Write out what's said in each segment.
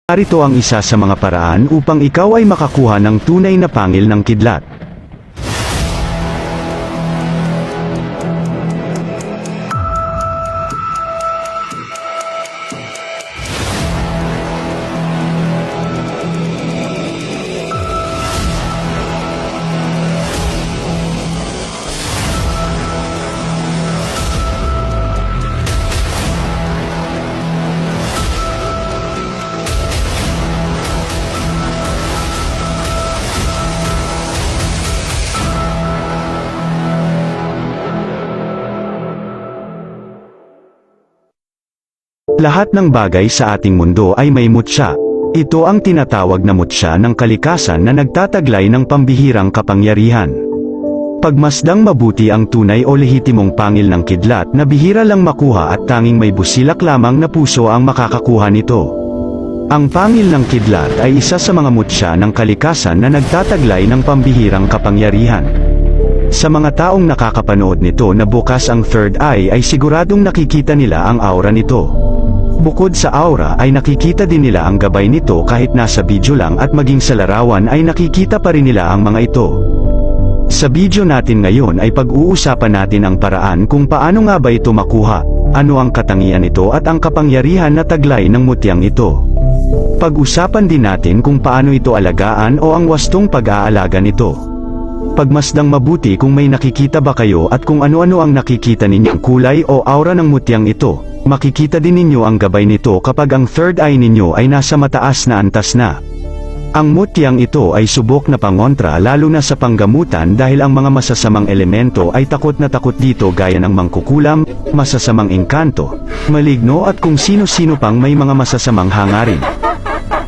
Narito ang isa sa mga paraan upang ikaw ay makakuha ng tunay na pangil ng kidlat. Lahat ng bagay sa ating mundo ay may mutya. Ito ang tinatawag na mutya ng kalikasan na nagtataglay ng pambihirang kapangyarihan. Pagmasdang mabuti ang tunay o lehitimong pangil ng kidlat na bihira lang makuha at tanging may busilak lamang na puso ang makakakuha nito. Ang pangil ng kidlat ay isa sa mga mutya ng kalikasan na nagtataglay ng pambihirang kapangyarihan. Sa mga taong nakakapanood nito na bukas ang third eye ay siguradong nakikita nila ang aura nito. Bukod sa aura ay nakikita din nila ang gabay nito kahit nasa video lang at maging sa larawan ay nakikita pa rin nila ang mga ito. Sa video natin ngayon ay pag-uusapan natin ang paraan kung paano nga ba ito makuha, ano ang katangian nito at ang kapangyarihan na taglay ng mutyang ito. Pag-usapan din natin kung paano ito alagaan o ang wastong pag-aalaga nito. Pagmasdang mabuti kung may nakikita ba kayo at kung ano-ano ang nakikita ninyong kulay o aura ng mutyang ito. Makikita din ninyo ang gabay nito kapag ang third eye ninyo ay nasa mataas na antas na. Ang mutyang ito ay subok na pangontra lalo na sa panggamutan dahil ang mga masasamang elemento ay takot na takot dito gaya ng mangkukulam, masasamang engkanto, maligno at kung sino-sino pang may mga masasamang hangarin.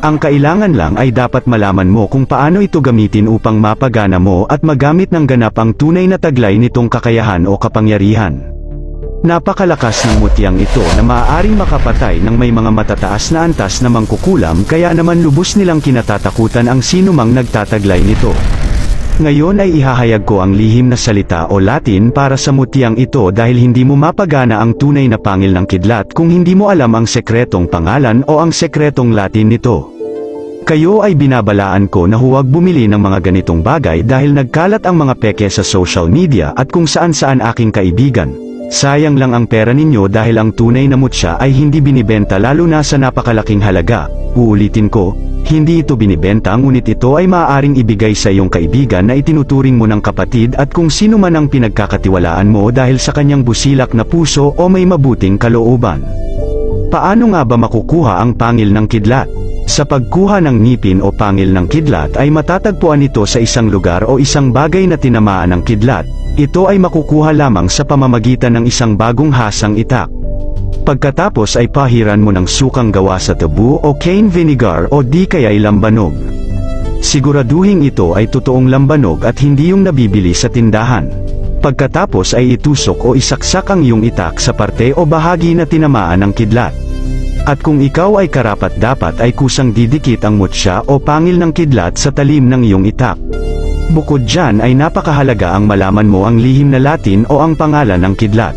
Ang kailangan lang ay dapat malaman mo kung paano ito gamitin upang mapagana mo at magamit ng ganap ang tunay na taglay nitong kakayahan o kapangyarihan. Napakalakas ng mutyang ito na maaaring makapatay ng may mga matataas na antas na mangkukulam kaya naman lubos nilang kinatatakutan ang sinumang nagtataglay nito. Ngayon ay ihahayag ko ang lihim na salita o Latin para sa mutyang ito dahil hindi mo mapagana ang tunay na pangil ng kidlat kung hindi mo alam ang sekretong pangalan o ang sekretong Latin nito. Kayo ay binabalaan ko na huwag bumili ng mga ganitong bagay dahil nagkalat ang mga peke sa social media at kung saan-saan aking kaibigan. Sayang lang ang pera ninyo dahil ang tunay na mutya ay hindi binibenta lalo na sa napakalaking halaga. Uulitin ko, hindi ito binibenta ngunit ito ay maaaring ibigay sa iyong kaibigan na itinuturing mo ng kapatid at kung sino man ang pinagkakatiwalaan mo dahil sa kanyang busilak na puso o may mabuting kalooban. Paano nga ba makukuha ang pangil ng kidlat? Sa pagkuha ng ngipin o pangil ng kidlat ay matatagpuan ito sa isang lugar o isang bagay na tinamaan ng kidlat. Ito ay makukuha lamang sa pamamagitan ng isang bagong hasang itak. Pagkatapos ay pahiran mo ng sukang gawa sa tebu o cane vinegar o di kaya'y lambanog. Siguraduhin ito ay totoong lambanog at hindi yung nabibili sa tindahan. Pagkatapos ay itusok o isaksak ang iyong itak sa parte o bahagi na tinamaan ng kidlat. At kung ikaw ay karapat-dapat ay kusang didikit ang mutya o pangil ng kidlat sa talim ng iyong itak. Bukod dyan ay napakahalaga ang malaman mo ang lihim na Latin o ang pangalan ng kidlat.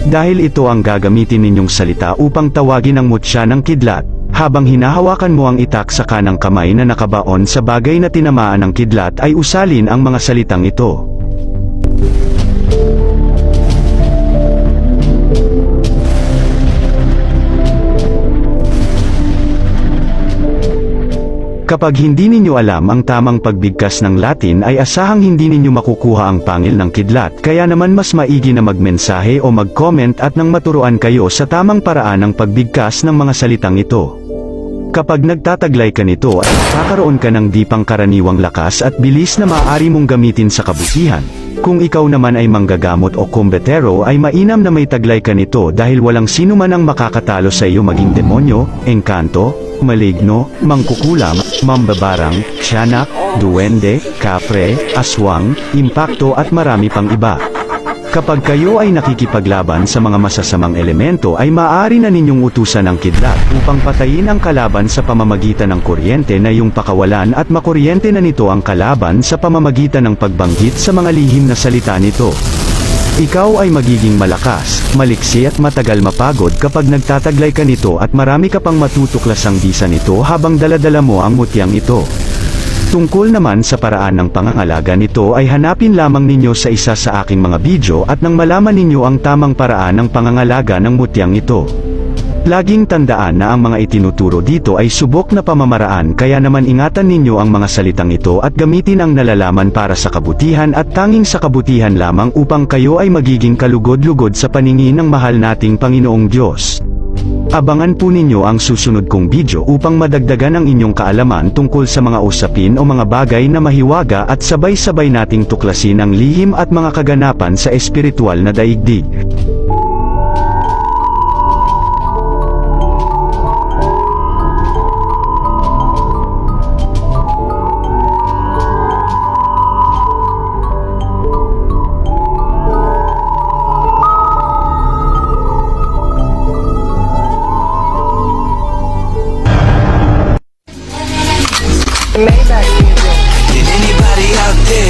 Dahil ito ang gagamitin ninyong salita upang tawagin ang mutya ng kidlat, habang hinahawakan mo ang itak sa kanang kamay na nakabaon sa bagay na tinamaan ng kidlat ay usalin ang mga salitang ito. Kapag hindi ninyo alam ang tamang pagbigkas ng Latin ay asahang hindi ninyo makukuha ang pangil ng kidlat kaya naman mas maigi na magmensahe o mag-comment at nang maturuan kayo sa tamang paraan ng pagbigkas ng mga salitang ito. Kapag nagtataglay ka nito ay makakaroon ka ng di pangkaraniwang lakas at bilis na maaari mong gamitin sa kabutihan. Kung ikaw naman ay manggagamot o kumbetero ay mainam na may taglay ka nito dahil walang sino man ang makakatalo sa iyo maging demonyo, engkanto, maligno, mangkukulam, mambabarang, tiyanak, duwende, kapre, aswang, impakto at marami pang iba. Kapag kayo ay nakikipaglaban sa mga masasamang elemento ay maaari na ninyong utusan ang kidlat upang patayin ang kalaban sa pamamagitan ng kuryente na iyong pakawalan at makuryente na nito ang kalaban sa pamamagitan ng pagbanggit sa mga lihim na salita nito. Ikaw ay magiging malakas, maliksi at matagal mapagod kapag nagtataglay ka nito at marami ka pang matutuklasang bisa nito habang daladala mo ang mutyang ito. Tungkol naman sa paraan ng pangangalaga nito ay hanapin lamang ninyo sa isa sa aking mga video at nang malaman ninyo ang tamang paraan ng pangangalaga ng mutyang ito. Laging tandaan na ang mga itinuturo dito ay subok na pamamaraan kaya naman ingatan ninyo ang mga salitang ito at gamitin ang nalalaman para sa kabutihan at tanging sa kabutihan lamang upang kayo ay magiging kalugod-lugod sa paningin ng mahal nating Panginoong Diyos. Abangan po ninyo ang susunod kong video upang madagdagan ang inyong kaalaman tungkol sa mga usapin o mga bagay na mahiwaga at sabay-sabay nating tuklasin ang lihim at mga kaganapan sa espiritual na daigdig. Maybach music. Can anybody out there